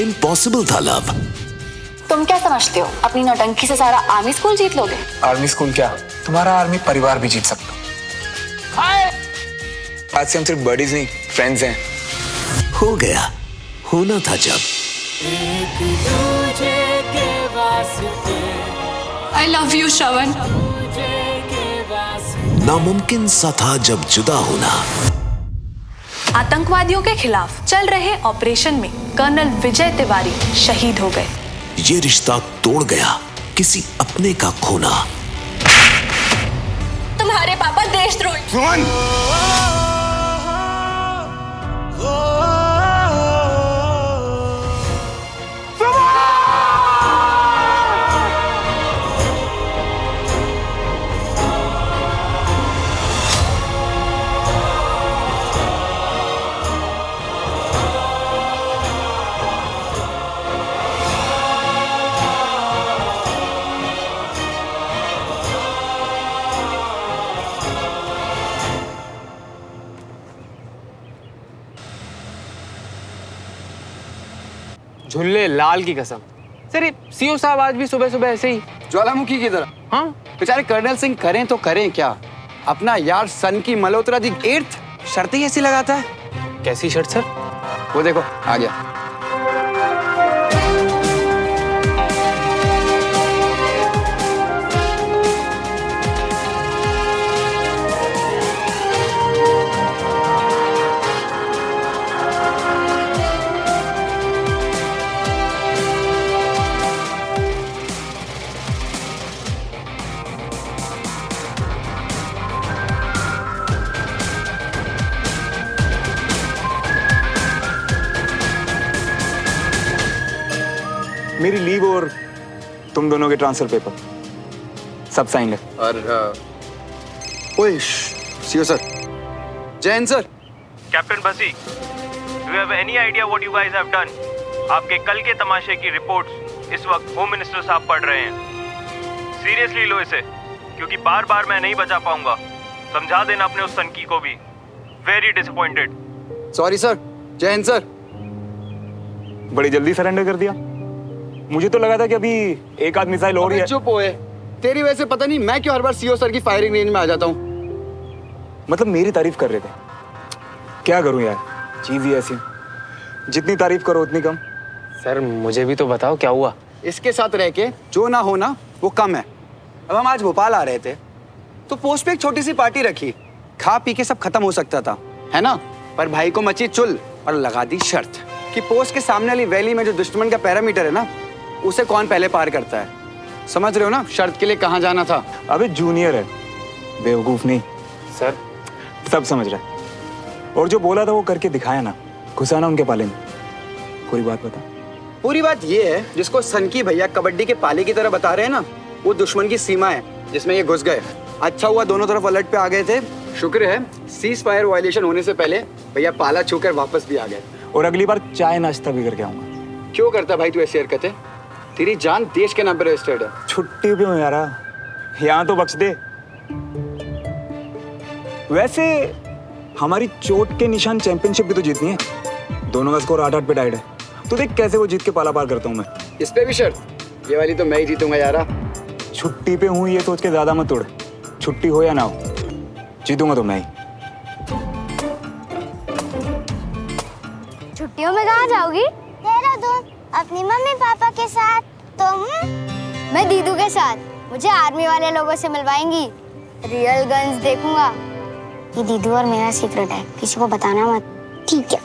Impossible था love. तुम क्या समझते हो, अपनी नौटंकी से सारा आर्मी स्कूल जीत लोगे? आर्मी स्कूल क्या, तुम्हारा आर्मी परिवार भी जीत सकता। आज से हम सिर्फ बडीज नहीं, फ्रेंड्स हैं। हो गया, होना था जब। I love you, श्रवण। नामुमकिन सा था जब जुदा होना। आतंकवादियों के खिलाफ चल रहे ऑपरेशन में कर्नल विजय तिवारी शहीद हो गए। ये रिश्ता तोड़ गया किसी अपने का खोना। तुम्हारे पापा देशद्रोही। झुल्ले लाल की कसम। सर ये सीओ साहब आज भी सुबह सुबह ऐसे ही ज्वालामुखी की तरह। हाँ बेचारे कर्नल सिंह करें तो करें क्या, अपना यार सन की मल्होत्रा दी 8th शर्त ही ऐसी लगाता है। कैसी शर्ट सर? वो देखो आ गया। मेरी लीव और तुम दोनों के ट्रांसफर पेपर सब साइन है। और ओए CO sir, Jain sir. Captain Bassi, do you have any idea what you guys have done? आपके कल के तमाशे की रिपोर्ट्स इस वक्त होम मिनिस्टर साहब पढ़ रहे हैं। सीरियसली लो इसे, क्योंकि बार बार मैं नहीं बचा पाऊंगा। समझा देना अपने उस सनकी को भी। Very disappointed. Sorry sir. Jain sir. बड़ी जल्दी सरेंडर कर दिया। मुझे तो लगा था कि अभी एक आध मिसाइल और ही है। चुप होए, तेरी वजह से पता नहीं मैं क्यों हर बार सीओ सर की फायरिंग रेंज में आ जाता हूँ। मतलब मेरी तारीफ कर रहे थे, क्या करूं यार, चीज ही ऐसी, जितनी तारीफ करो उतनी कम। सर मुझे भी तो बताओ क्या हुआ। इसके साथ रह के जो ना होना वो कम है। अब हम आज भोपाल आ रहे थे तो पोस्ट पे एक छोटी सी पार्टी रखी, खा पी के सब खत्म हो सकता था, है ना? पर भाई को मची चुल और लगा दी शर्त कि पोस्ट के सामने वाली वैली में जो दुश्मन का पैरामीटर है ना, उसे कौन पहले पार करता है। समझ रहे हो ना शर्त के लिए कहाँ जाना था? अबे जूनियर है, बेवकूफ नहीं। सर सब समझ रहा है, और जो बोला था वो करके दिखाया ना, घुसा ना उनके पाले में। पूरी बात बता। पूरी बात ये है, जिसको सनकी भैया कबड्डी के पाले की तरह बता रहे हैं ना, वो दुश्मन की सीमा है जिसमें ये घुस गए। अच्छा हुआ दोनों तरफ अलर्ट पे आ गए थे। शुक्र है सीज फायर वायलेशन होने से पहले भैया पाला छूकर वापस भी आ गए। और अगली बार चाय नाश्ता भी करके आऊंगा। क्यों करता भाई तू ऐसी हरकतें? तेरी जान देश के नाम पे रजिस्टर्ड है। छुट्टी पे हूँ यारा, यहाँ तो बख्श दे। वैसे हमारी चोट के निशान चैंपियनशिप भी तो जीतनी है। दोनों का स्कोर 8-8 पे टाइड है। तो देख कैसे वो जीत के पाला पार करता हूँ मैं। इस पे भी शर्त? ये वाली तो मैं ही जीतूंगा यारा। छुट्टी पे हूँ ये सोच के ज्यादा मत उड़। छुट्टी हो या ना हो, जीतूंगा तो मैं ही। छुट्टियों में कहाँ जाओगी? देहरादून, अपनी मम्मी पापा के साथ। तुम? मैं दीदू के साथ। मुझे आर्मी वाले लोगों से मिलवाएंगी, रियल गन्स देखूंगा। ये दीदू और मेरा सीक्रेट है, किसी को बताना मत। ठीक है,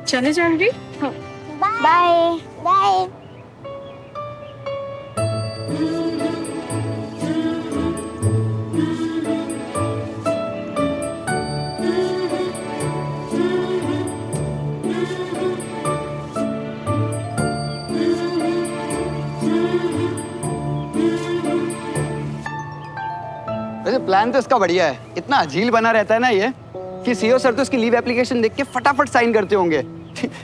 चले जानवी। Bye bye. वैसे प्लान तो इसका बढ़िया है। इतना अजील बना रहता है ना ये कि सीओ सर तो इसकी लीव एप्लीकेशन देख के फटाफट साइन करते होंगे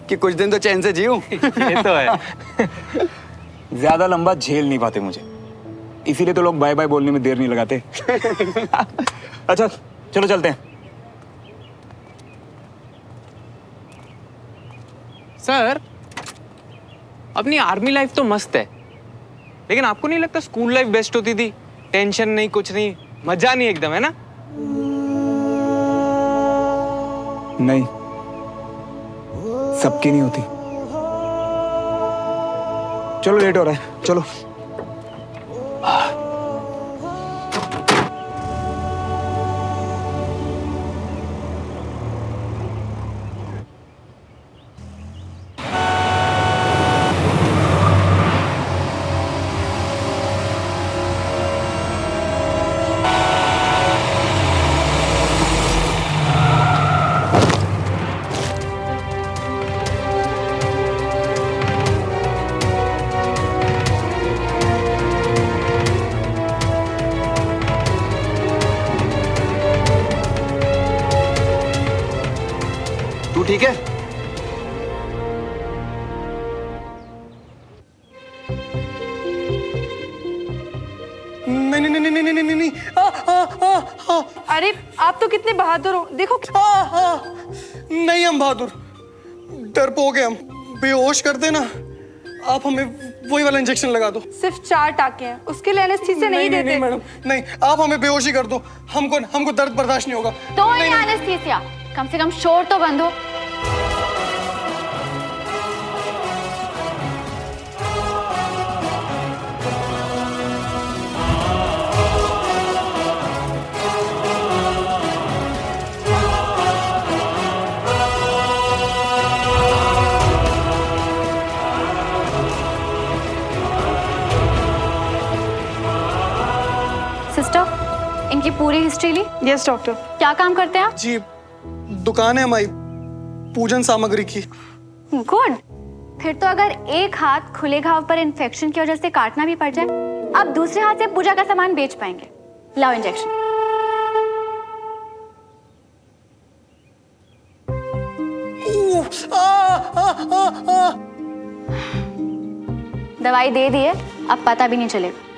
कि कुछ दिन तो चैन से जीऊं। ये तो है। ज्यादा लंबा झेल नहीं पाते मुझे, इसीलिए तो लोग बाय बाय बोलने में देर नहीं लगाते। अच्छा चलो चलते हैं। सर अपनी आर्मी लाइफ तो मस्त है, लेकिन आपको नहीं लगता स्कूल लाइफ बेस्ट होती थी? टेंशन नहीं, कुछ नहीं, मजा नहीं, एकदम, है ना? नहीं, सबकी नहीं होती। चलो लेट हो रहा है, चलो। तू ठीक है? नहीं नहीं नहीं नहीं नहीं नहीं नहीं अरे आप तो कितने बहादुर हो, देखो। नहीं, हम बहादुर डरपोक हैं हम। बेहोश कर देना, आप हमें वही वाला इंजेक्शन लगा दो। सिर्फ 4 टाके हैं, उसके लिए एनेस्थीसिया नहीं देते। नहीं मैडम, नहीं, आप हमें बेहोशी कर दो। हमको दर्द बर्दाश्त नहीं होगा। तो नहीं एनेस्थीसिया, कम से कम शोर तो बंद हो। सिस्टर, इनकी पूरी हिस्ट्री ली? Yes doctor. क्या काम करते हैं आप? जी, दुकान है हमारी पूजन सामग्री की। गुड। फिर तो अगर एक हाथ खुले घाव पर इन्फेक्शन की वजह से काटना भी पड़ जाए, आप दूसरे हाथ से पूजा का सामान बेच पाएंगे। लाओ इंजेक्शन। दवाई दे दी है, अब पता भी नहीं चलेगा।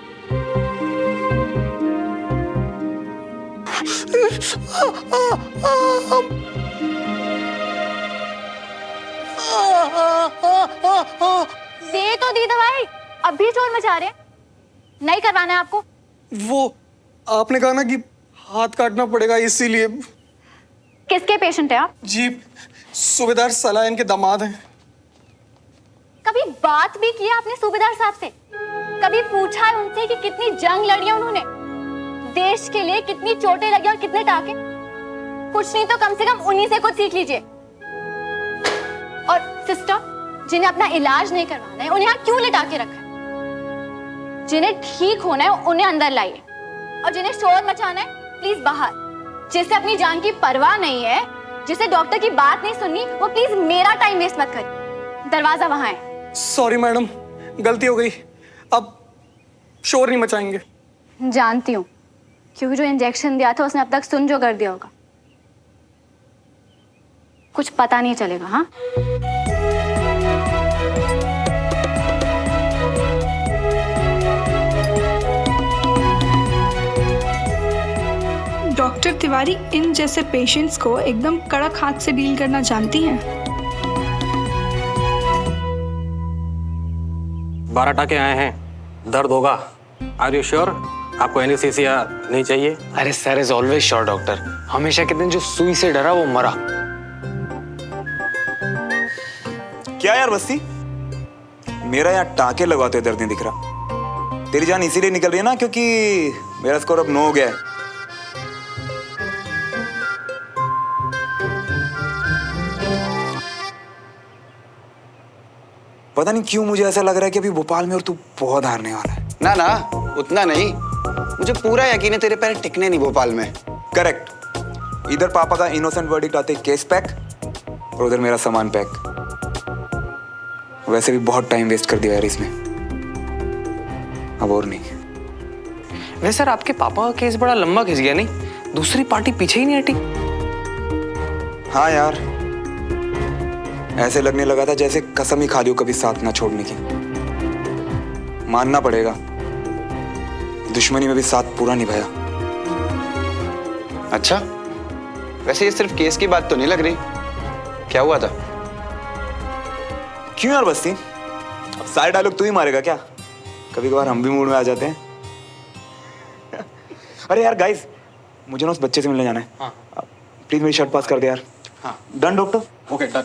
दे तो दी दवाई, अब भी शोर मचा रहे हैं। नहीं करवाना है आपको? वो आपने कहा ना कि हाथ काटना पड़ेगा, इसीलिए। किसके पेशेंट है आप? जी, सूबेदार सलायन के दामाद हैं। कभी बात भी की आपने सूबेदार साहब से? कभी पूछा है उनसे कि कितनी जंग लड़ी है उन्होंने, देश के लिए कितनी चोटें लगी और कितने टाके? कुछ नहीं तो कम से कम उन्हीं से कुछ सीख लीजिए। और सिस्टर, जिन्हें अपना इलाज नहीं करवाना है, उन्हें यहाँ क्यों लिटा के रखा है? जिन्हें ठीक होना है उन्हें अंदर लाइए, और जिन्हें शोर मचाना है प्लीज बाहर। जिसे अपनी जान की परवाह नहीं है, जिसे डॉक्टर की बात नहीं सुननी, वो प्लीज मेरा टाइम वेस्ट मत करिए। दरवाजा वहां है। सॉरी मैडम, गलती हो गई। अब शोर नहीं मचाएंगे। जानती हूँ, क्योंकि जो इंजेक्शन दिया था उसने अब तक सुन जो कर दिया होगा। कुछ पता नहीं चलेगा। हाँ, डॉक्टर तिवारी इन जैसे पेशेंट्स को एकदम कड़क हाथ से डील करना जानती हैं। 12 टाके आए हैं, दर्द होगा। Are you sure? आपको एनेस्थीसिया नहीं चाहिए? अरे sir is always sure doctor. हमेशा कहते हैं जो सुई से डरा वो मरा। क्या यार बस्ती, मेरा यहाँ टाके लगवाते हुए दर्द नहीं दिख रहा। तेरी जान इसीलिए निकल रही है ना क्योंकि मेरा स्कोर अब 9 हो गया है। पता नहीं क्यों मुझे ऐसा लग रहा है कि अभी भोपाल में और तू बहुत हारने वाला है। ना ना, उतना नहीं। मुझे पूरा यकीन है तेरे पैर टिकने नहीं भोपाल में। करेक्ट। इधर पापा का इनोसेंट वर्डिक्ट आते केस पैक, और उधर मेरा सामान पैक। वैसे भी बहुत टाइम वेस्ट कर दिया यार इसमें, अब और नहीं। वैसे सर आपके पापा का केस बड़ा लंबा खिंच गया नहीं? दूसरी पार्टी पीछे ही नहीं हटी। हाँ यार, ऐसे लगने लगा था जैसे कसम ही खा दी हो कभी साथ ना छोड़ने की। मानना पड़ेगा, दुश्मनी में भी साथ पूरा निभाया। अच्छा, वैसे ये सिर्फ केस की बात तो नहीं लग रही। क्या हुआ था? क्यों यार बस्ती, सारे डायलॉग तू ही मारेगा क्या? कभी कभार हम भी मूड में आ जाते हैं। अरे यार गाइस, मुझे ना उस बच्चे से मिलने जाना है। हाँ। प्लीज मेरी शर्ट पास कर दे यार। हाँ। Done doctor? Okay done.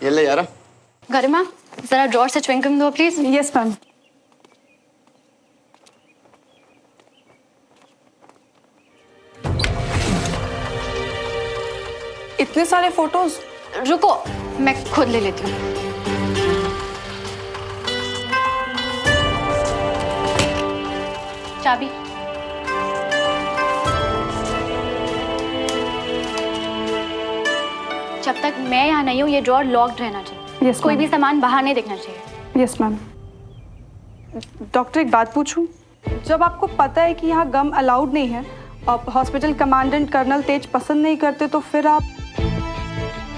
ये ले यार। गरिमा, जरा ड्रॉर से च्युइंगम दो प्लीज। Yes ma'am. इतने सारे फोटोज। रुको, मैं खुद ले लेती हूँ। चाबी। जब तक मैं यहाँ नहीं हूँ ये ड्रॉर लॉक्ड रहना चाहिए। Yes, कोई ma'am. भी सामान बाहर नहीं दिखना चाहिए। Yes ma'am. डॉक्टर एक बात पूछूं? जब आपको पता है कि यहाँ गम अलाउड नहीं है और हॉस्पिटल कमांडेंट कर्नल तेज पसंद नहीं करते, तो फिर आप?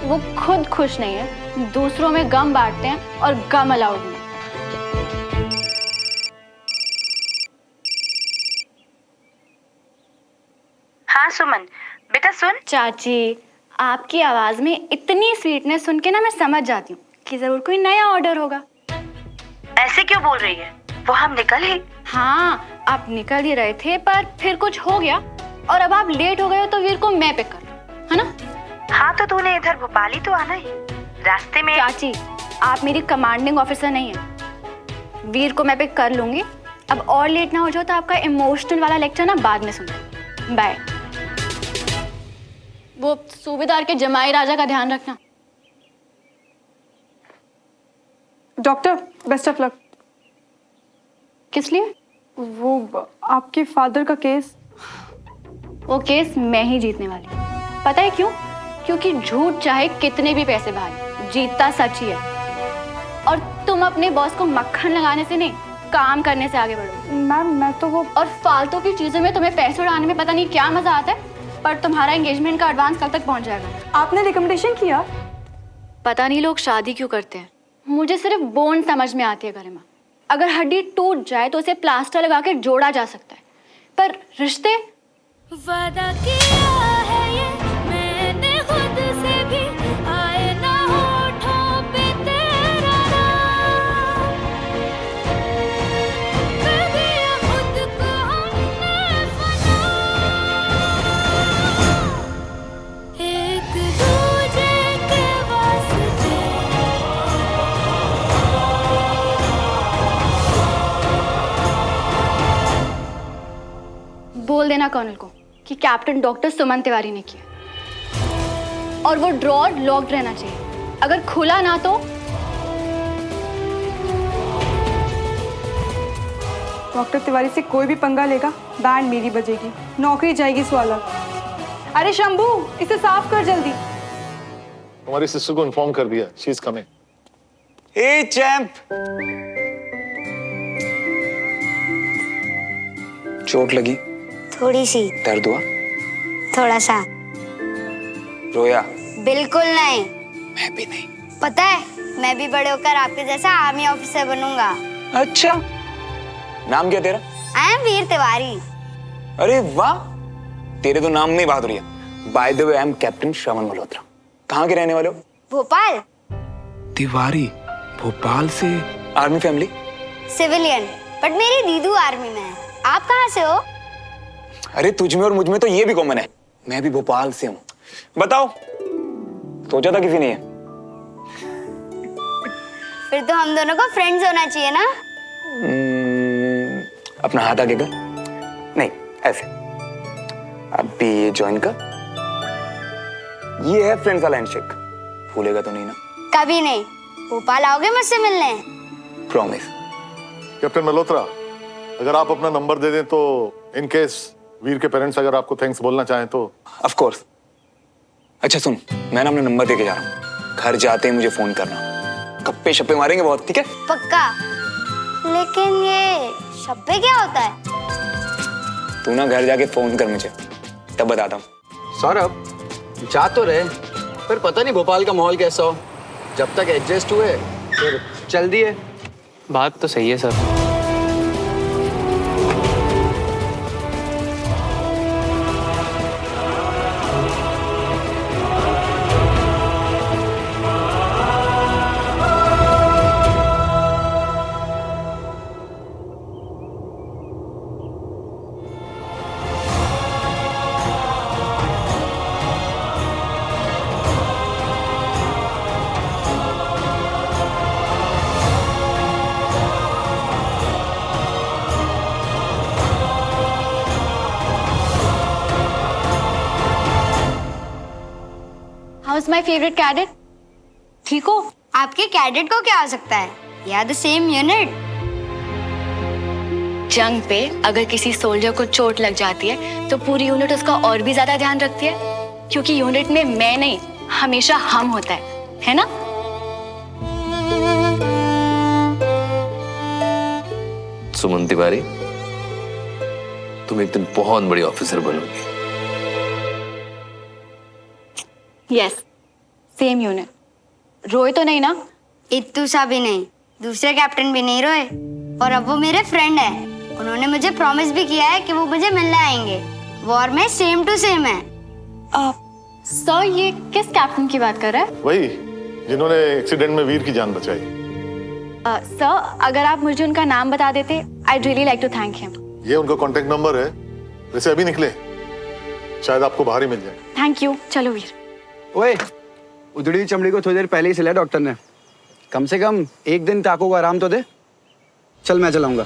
वो खुद खुश नहीं है, दूसरों में गम बांटते हैं और गम अलाउड नहीं। हाँ सुमन, बेटा सुन। चाची, आपकी आवाज में इतनी स्वीटनेस सुन के ना मैं समझ जाती हूँ कि जरूर कोई नया ऑर्डर होगा। ऐसे क्यों बोल रही है? वो हम निकल ही। हाँ, आप निकल ही रहे थे पर फिर कुछ हो गया और अब आप लेट हो गए हो तो वीर को मैं पिक कर लूं, है ना? हाँ तो तूने इधर भोपाल ही तो आना ही, रास्ते में। चाची, आप मेरी कमांडिंग ऑफिसर नहीं है। वीर को मैं पिक कर लूंगी। अब और लेट ना हो जाओ तो आपका इमोशनल वाला लेक्चर ना बाद में सुनना। बाय। वो सूबेदार के जमाई राजा का ध्यान रखना। Doctor best of luck. किस लिए? वो आपके फादर का केस। वो केस मैं ही जीतने वाली हूँ। पता है क्यों? क्योंकि झूठ चाहे कितने भी पैसे भारे, जीतता सच ही है। और तुम अपने बॉस को मक्खन लगाने से नहीं, काम करने से आगे बढ़ो। मैम मैं तो वो। और फालतू की चीजों में तुम्हें पैसे उड़ाने में पता नहीं क्या मजा आता है, पर तुम्हारा एंगेजमेंट का एडवांस कल तक पहुंच जाएगा। आपने रिकमेंडेशन किया? पता नहीं लोग शादी क्यों करते हैं, मुझे सिर्फ बोन समझ में आती है गरिमा। अगर हड्डी टूट जाए तो उसे प्लास्टर लगा के जोड़ा जा सकता है, पर रिश्ते? वादा किया है ये मैंने खुद से भी, आए ना होठों पे तेरा नाम, कर दिया खुद को हमने फना, एक दूजे के वास्ते। बोल देना कर्नल को कि कैप्टन डॉक्टर सुमन तिवारी ने किया, और वो ड्रॉर लॉक्ड रहना चाहिए। अगर खुला ना तो डॉक्टर तिवारी से कोई भी पंगा लेगा, बैंड मेरी बजेगी, नौकरी जाएगी स्वाला। अरे शंभू, इसे साफ कर जल्दी। तुम्हारी सिस्टर को इन्फॉर्म कर दिया, she is coming. A champ, चोट लगी? थोड़ी सी। दर्द हुआ? थोड़ा सा। रोया? बिल्कुल नहीं। मैं भी नहीं। पता है, मैं भी बड़े होकर आपके जैसा आर्मी ऑफिसर बनूंगा। अच्छा, नाम क्या तेरा? I am Veer Tiwari. अरे वाह, तेरे तो नाम में ही बहादुरी है। By the way, I am captain Shravan Malhotra. कहाँ के रहने वाले हो? भोपाल। तिवारी, भोपाल से? Army family? सिविलियन, बट मेरी दीदू आर्मी में है। आप कहाँ से हो? अरे तुझ में और मुझ में तो ये भी कॉमन है, मैं भी भोपाल से हूँ। बताओ, सोचा था किसी ने? फिर तो हम दोनों को फ्रेंड्स होना चाहिए ना? अपना हाथ आगे कर। नहीं, ऐसे। अब भी ये ज्वाइन कर। ये है फ्रेंड्स वाला हैंडशेक। भूलेगा तो नहीं ना? कभी नहीं। भोपाल आओगे मुझसे मिलने? प्रॉमिस। कैप्टन मल्होत्रा, अगर आप अपना नंबर दे दें तो इन केस वीर के पेरेंट्स अगर आपको थैंक्स बोलना चाहें तो। Of course. अच्छा सुन, मैं ना अपना नंबर देके जा रहा हूँ, घर जाते ही मुझे फोन करना। गप्पे शप्पे मारेंगे बहुत, ठीक है? पक्का। लेकिन ये शप्पे क्या होता है? तू ना घर जाके फोन कर मुझे, तब बताता हूँ। सौरभ, जा तो रहे, पर पता नहीं भोपाल का माहौल कैसा हो। जब तक एडजस्ट हुए फिर चल दिए। बात तो सही है sir. Is my favourite cadet. ठीक हो? आपके कैडेट को क्या हो सकता है? We are the same unit. जंग पे अगर किसी सोल्जर को चोट लग जाती है तो पूरी यूनिट उसका और भी ज्यादा ध्यान रखती है, क्योंकि यूनिट में मैं नहीं, हमेशा हम होता है ना? सुमन तिवारी, तुम एक दिन बहुत बड़ी ऑफिसर बनोगी। Yes, same unit. रोए तो नहीं ना? इत्तू सा भी नहीं, दूसरे कैप्टन भी नहीं रोए। और अब वो मेरे फ्रेंड है। उन्होंने मुझे प्रॉमिस भी किया है कि वो मुझे मिलने आएंगे। वॉर में सेम टू सेम है। सर, ये किस कैप्टन की बात कर रहा है? वही जिन्होंने एक्सीडेंट में वीर की जान बचाई। सर, अगर आप मुझे उनका नाम बता देते, I'd really like to thank him. ये उनका कांटेक्ट नंबर है, वैसे अभी निकले, शायद आपको बाहर ही मिल जाए। Thank you. चलो वीर। ओए, उधड़ी हुई चमड़ी को थोड़ी देर पहले ही सिला डॉक्टर ने। कम से कम एक दिन टाको को आराम तो दे। चल मैं चलाऊंगा।